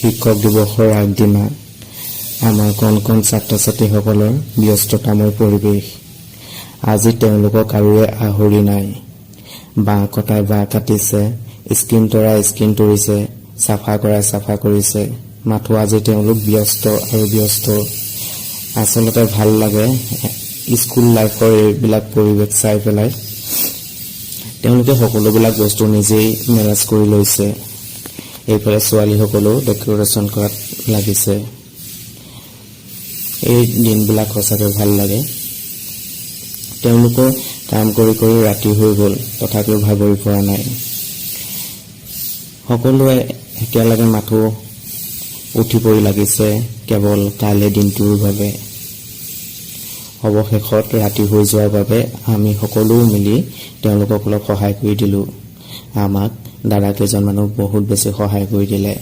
শিক্ষক দিৱসৰ আগদিনা আমাৰ কণ কণ ছাত্ৰ ছাত্ৰীসকলৰ ব্যস্ততাময় পৰিৱেশ। আজি তেওঁলোকক কাৰোৰে আহৰি নাই। বাঁহ কটাই বাঁহ কাটিছে, স্ক্ৰীন তৰাই স্ক্ৰীন তৰিছে, চাফা কৰাই চাফা কৰিছে। মাথো আজি তেওঁলোক ব্যস্ত আৰু ব্যস্ত। আচলতে ভাল লাগে স্কুল লাইফৰ এইবিলাক পৰিৱেশ চাই পেলাই। তেওঁলোকে সকলোবিলাক বস্তু নিজেই মেনেজ কৰি লৈছে। এইফালে ছোৱালীসকলেও ডেকোৰেশ্যন কৰাত লাগিছে। এই দিনবিলাক সঁচাকৈ ভাল লাগে। তেওঁলোকৰ কাম কৰি কৰি ৰাতি হৈ গ'ল, তথাপিও ভাগৰি পৰা নাই। সকলোৱে একেলগে মাথো উঠি পৰি লাগিছে কেৱল কাইলৈ দিনটোৰ বাবে। অৱশেষত ৰাতি হৈ যোৱাৰ বাবে আমি সকলো মিলি তেওঁলোকক অলপ সহায় কৰি দিলোঁ। আমাক দাদা কেইজনমানক বহুত বেছি সহায় কৰি দিলে।